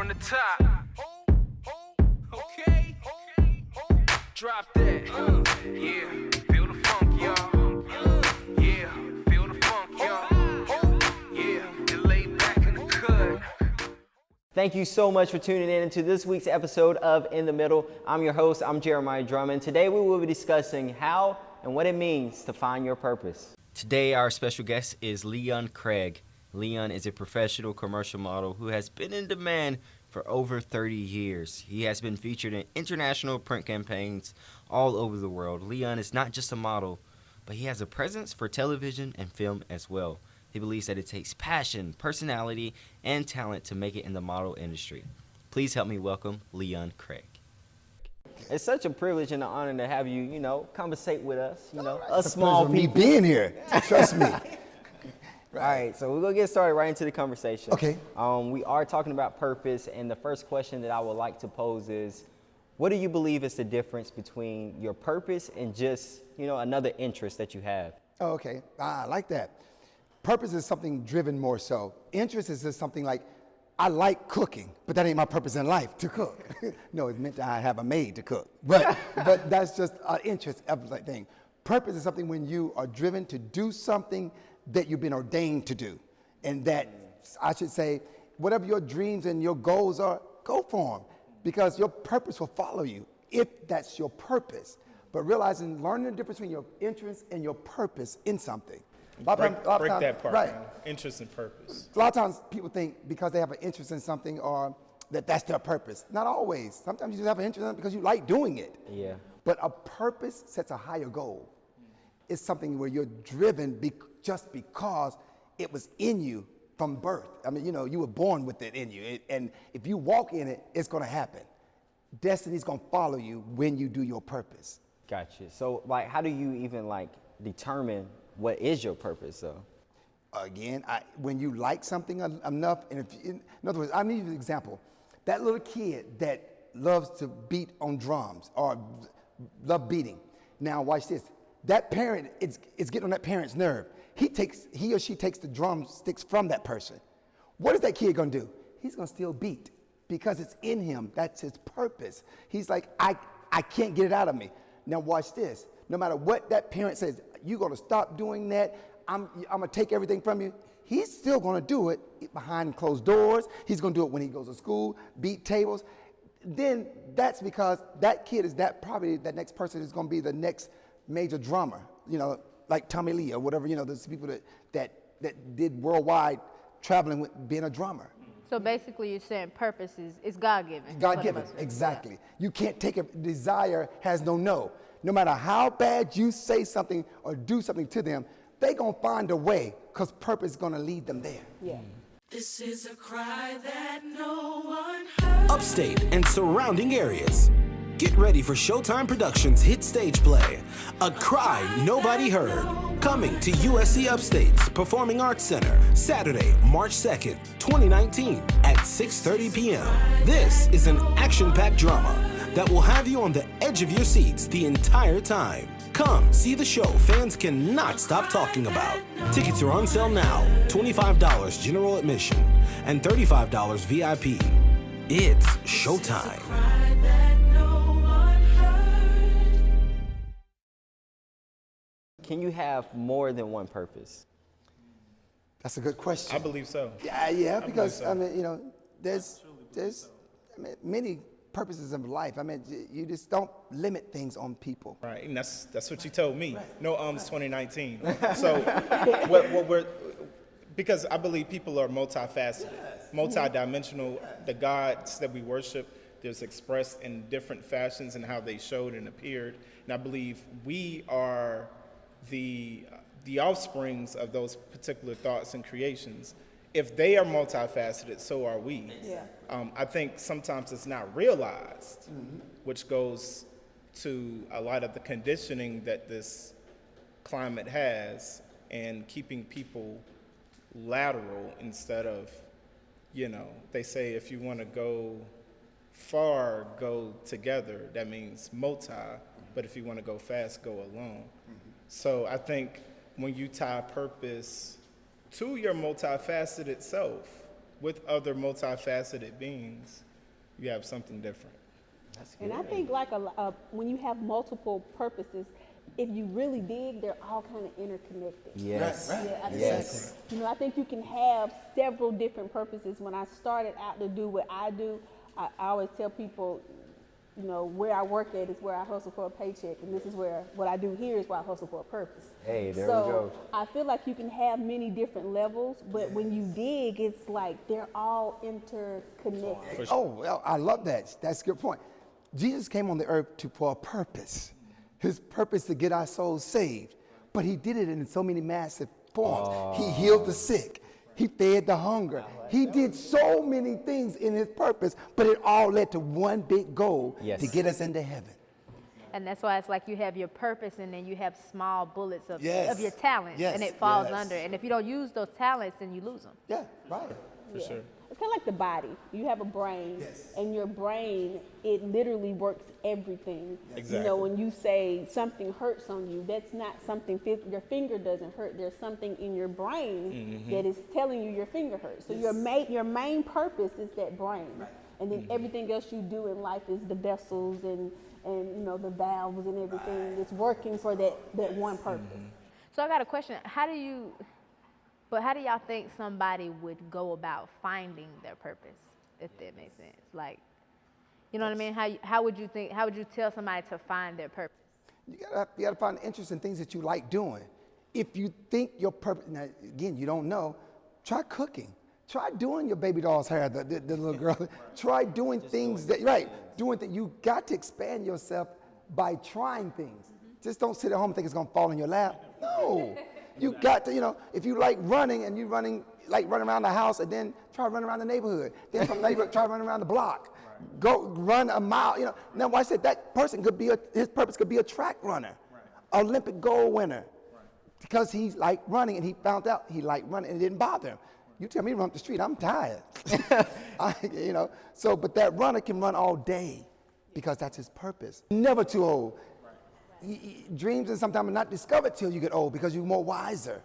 From the top. Okay. Drop that. Yeah. Feel the funk, y'all. Yeah. Feel the funk, y'all. Yeah. And lay back in the cut. Thank you so much for tuning in to this week's episode of In the Middle. I'm your host, I'm Jeremiah Drummond. Today we will be discussing how and what it means to find your purpose. Today our special guest is Leon Craig. Leon is a professional commercial model who has been in demand for over 30 years. He has been featured in international print campaigns all over the world. Leon is not just a model, but he has a presence for television and film as well. He believes that it takes passion, personality, and talent to make it in the model industry. Please help me welcome Leon Craig. It's such a privilege and an honor to have you, conversate with us, us small people. Me being here, trust me. All right, so we're going to get started right into the conversation. Okay. We are talking about purpose, and the first question that I would like to pose is, what do you believe is the difference between your purpose and just, another interest that you have? Oh, okay, I like that. Purpose is something driven more so. Interest is just something like, I like cooking, but that ain't my purpose in life, to cook. No, it's meant to have a maid to cook. But that's just an interest thing. Purpose is something when you are driven to do something that you've been ordained to do. And that, I should say, whatever your dreams and your goals are, go for them. Because your purpose will follow you, if that's your purpose. But realizing, learning the difference between your interest and your purpose in something. Break that part, right. Man. Interest and purpose. A lot of times people think because they have an interest in something or that's their purpose. Not always. Sometimes you just have an interest in it because you like doing it. Yeah. But a purpose sets a higher goal. It's something where you're driven just because it was in you from birth. I mean, you were born with it in you. And if you walk in it, it's going to happen. Destiny's going to follow you when you do your purpose. Gotcha. So, how do you even, determine what is your purpose, though? Again, when you like something enough, and in other words, I'll give you an example. That little kid that loves to beat on drums or love beating. Now, watch this. That parent, it's getting on that parent's nerve. He or she takes the drumsticks from that person. What is that kid gonna do? He's gonna still beat because it's in him. That's his purpose. He's like, I can't get it out of me. Now watch this. No matter what that parent says, you're gonna stop doing that. I'm gonna take everything from you. He's still gonna do it behind closed doors. He's gonna do it when he goes to school, beat tables. Then that's because that kid is probably that next person is gonna be the next major drummer, like Tommy Lee or whatever, there's people that did worldwide traveling with being a drummer. So basically you're saying purpose is God-given. God-given, exactly. You can't take a desire has no. No matter how bad you say something or do something to them, they're going to find a way because purpose is going to lead them there. Yeah. This is a cry that no one heard. Upstate and surrounding areas. Get ready for Showtime Productions' hit stage play, A Cry Nobody Heard. Coming to USC Upstate's Performing Arts Center, Saturday, March 2nd, 2019 at 6:30 p.m. This is an action-packed drama that will have you on the edge of your seats the entire time. Come see the show fans cannot stop talking about. Tickets are on sale now, $25 general admission and $35 VIP. It's showtime. Can you have more than one purpose? That's a good question. I believe so. Yeah, because so. There's many purposes of life. You just don't limit things on people. Right, and that's what you told me. Right. No, it's 2019. So, what we're because I believe people are multifaceted, multidimensional. The gods that we worship, there's expressed in different fashions and how they showed and appeared. And I believe we are the offsprings of those particular thoughts and creations. If they are multifaceted, so are we. Yeah. I think sometimes it's not realized, which goes to a lot of the conditioning that this climate has and keeping people lateral instead of, they say if you want to go far, go together. That means multi, but if you want to go fast, go alone. So I think when you tie purpose to your multifaceted self, with other multifaceted beings, you have something different. And I think like when you have multiple purposes, if you really dig, they're all kind of interconnected. Yes. Yeah, I think, Yes. I think you can have several different purposes. When I started out to do what I do, I always tell people, where I work at is where I hustle for a paycheck, and this is where what I do here is where I hustle for a purpose. Hey, there so we go. I feel like you can have many different levels, but when you dig, it's like they're all interconnected. Oh, well, I love that. That's a good point. Jesus came on the earth for a purpose. His purpose to get our souls saved. But he did it in so many massive forms. He healed the sick. He fed the hunger. He did so many things in his purpose, but it all led to one big goal, to get us into heaven. And that's why it's like you have your purpose and then you have small bullets of Yes. your talents, Yes. and it falls Yes. under. And if you don't use those talents, then you lose them. Yeah, right. For sure. It's kind of like the body. You have a brain, Yes. and your brain, it literally works everything. Exactly. When you say something hurts on you, that's not something, your finger doesn't hurt. There's something in your brain that is telling you your finger hurts. So your main purpose is that brain. And then everything else you do in life is the vessels and the valves and everything. It's working for that one purpose. So I got a question. How do y'all think somebody would go about finding their purpose, if that makes sense? Like, you know what I mean? How would you tell somebody to find their purpose? You gotta find interest in things that you like doing. If you think your purpose, now again, you don't know, try cooking. Try doing your baby doll's hair, the little girl. Try doing things doing things. You got to expand yourself by trying things. Just don't sit at home and think it's gonna fall in your lap. No. You got to, if you like running and run around the house, and then try running around the neighborhood. Then from neighborhood, try running around the block. Go run a mile. Now, why I said that person his purpose could be a track runner, Olympic gold winner, because he liked running and he found out he liked running and it didn't bother him. You tell me to run up the street, I'm tired. But that runner can run all day because that's his purpose. Never too old. Dreams and sometimes are not discovered till you get old because you're more wiser.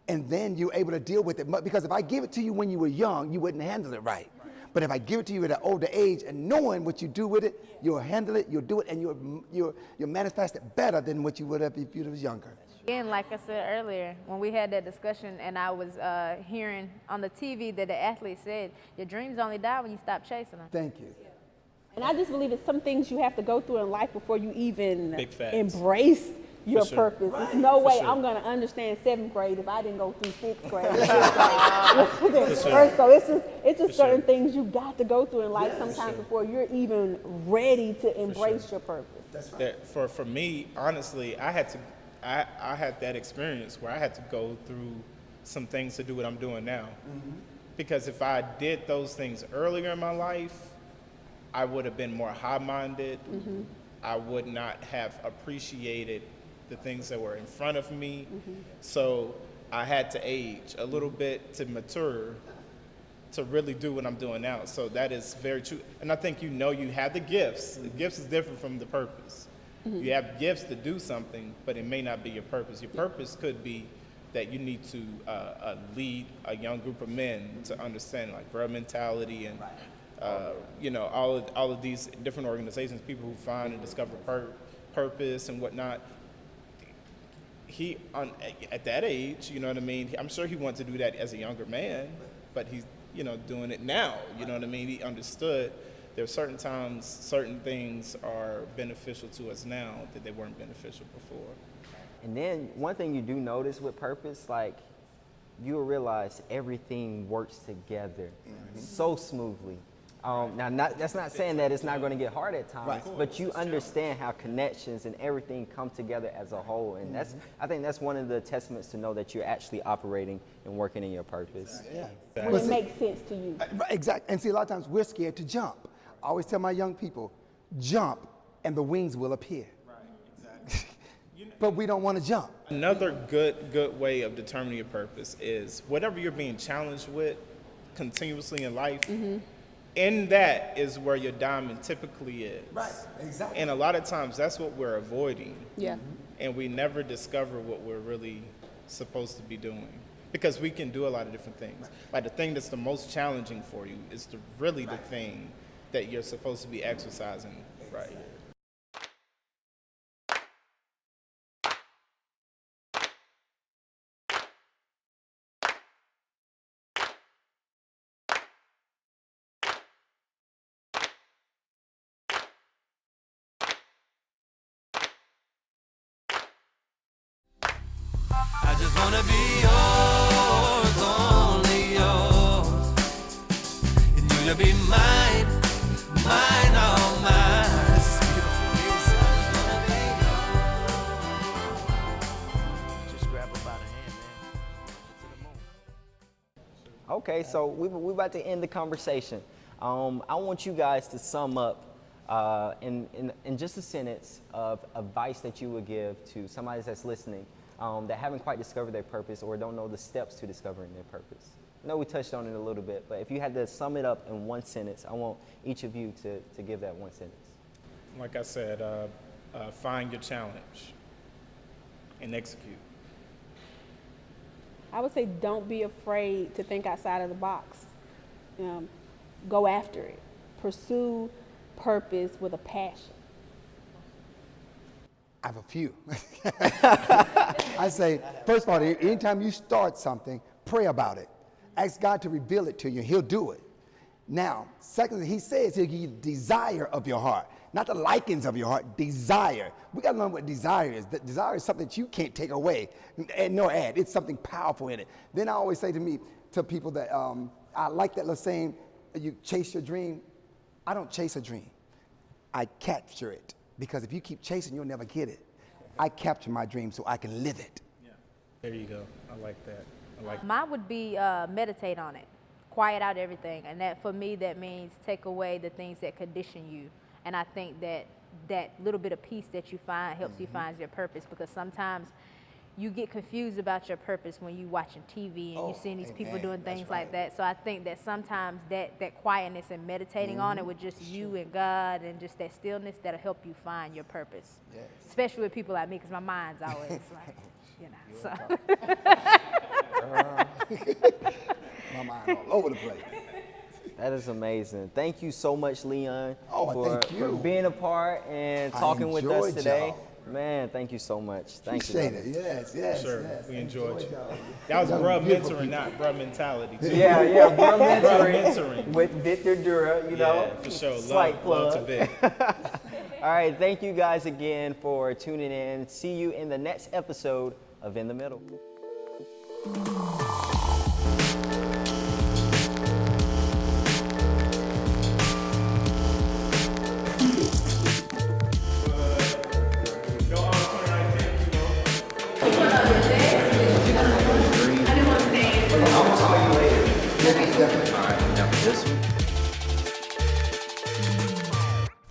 And then you're able to deal with it. Because if I give it to you when you were young, you wouldn't handle it right. But if I give it to you at an older age and knowing what you do with it, you'll handle it, you'll do it, and you'll manifest it better than what you would have if you was younger. Again, like I said earlier, when we had that discussion and I was hearing on the TV that the athlete said, your dreams only die when you stop chasing them. Thank you. And I just believe it's some things you have to go through in life before you even Big facts. embrace your For sure. purpose. There's no way sure. I'm going to understand 7th grade if I didn't go through 6th grade. sure. So it's just For certain sure. things you got to go through in life sometimes before you're even ready to embrace your purpose. For me, honestly, I had that experience where I had to go through some things to do what I'm doing now. Because if I did those things earlier in my life, I would have been more high-minded. I would not have appreciated the things that were in front of me. So I had to age a little bit to mature to really do what I'm doing now. So that is very true. And I think you have the gifts. The gifts is different from the purpose. You have gifts to do something, but it may not be your purpose. Your purpose could be that you need to lead a young group of men to understand like growth mentality and all of these different organizations, people who find and discover purpose and whatnot. At that age, you know what I mean? I'm sure he wanted to do that as a younger man, but he's, doing it now. You know what I mean? He understood there are certain times, certain things are beneficial to us now that they weren't beneficial before. And then one thing you do notice with purpose, like you'll realize everything works together so smoothly. That's not saying that it's not going to get hard at times, but you understand how connections and everything come together as a whole. And I think that's one of the testaments to know that you're actually operating and working in your purpose. When it makes sense to you. Exactly. And see, a lot of times we're scared to jump. I always tell my young people, jump and the wings will appear. But we don't want to jump. Another good way of determining your purpose is whatever you're being challenged with continuously in life, in that is where your diamond typically is. Right, exactly. And a lot of times that's what we're avoiding. Yeah. And we never discover what we're really supposed to be doing. because we can do a lot of different things. Like the thing that's the most challenging for you is really the thing that you're supposed to be exercising right. I just wanna be yours, only yours. And you to be mine, mine, all mine. This is beautiful music. I just wanna be yours. Just grab her by the hand, man. To the moon. Okay, so we're about to end the conversation. I want you guys to sum up in just a sentence of advice that you would give to somebody that's listening that haven't quite discovered their purpose or don't know the steps to discovering their purpose. I know we touched on it a little bit, but if you had to sum it up in one sentence, I want each of you to give that one sentence. Like I said, find your challenge and execute. I would say don't be afraid to think outside of the box. Go after it. Pursue purpose with a passion. I have a few. I say, first of all, anytime you start something, pray about it. Ask God to reveal it to you. He'll do it. Now, secondly, he says he'll give you the desire of your heart. Not the likings of your heart, desire. We got to learn what desire is. Desire is something that you can't take away nor add. It's something powerful in it. Then I always say to people that I like that little saying, you chase your dream. I don't chase a dream. I capture it. Because if you keep chasing, you'll never get it. I capture my dream so I can live it. Yeah. There you go. I like that. Mine would be meditate on it, quiet out everything, and that for me that means take away the things that condition you. And I think that little bit of peace that you find helps you find your purpose, because sometimes you get confused about your purpose when you watching TV and you seeing these people doing things like that. So I think that sometimes that quietness and meditating on it with just you and God and just that stillness, that'll help you find your purpose. Yes. Especially with people like me, because my mind's always like, you know. So. My mind all over the place. That is amazing. Thank you so much, Leon, thank you. for being a part and talking with us enjoyed today. y'all. Man, thank you so much. Thank Appreciate you. it. Yes. Sure. Yes. We enjoyed you. y'all. That was Y'all bruh beautiful mentoring, people. not bruh mentality. Too. Yeah, bruh mentoring mentoring. with Ventura, you know. Yeah, for sure. Slight Love to plug. Vic. All right, thank you guys again for tuning in. See you in the next episode of In the Middle.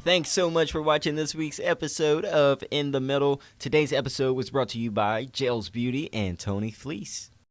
Thanks so much for watching this week's episode of In the Middle. Today's episode was brought to you by Jaels Beauty and Tony Fleece.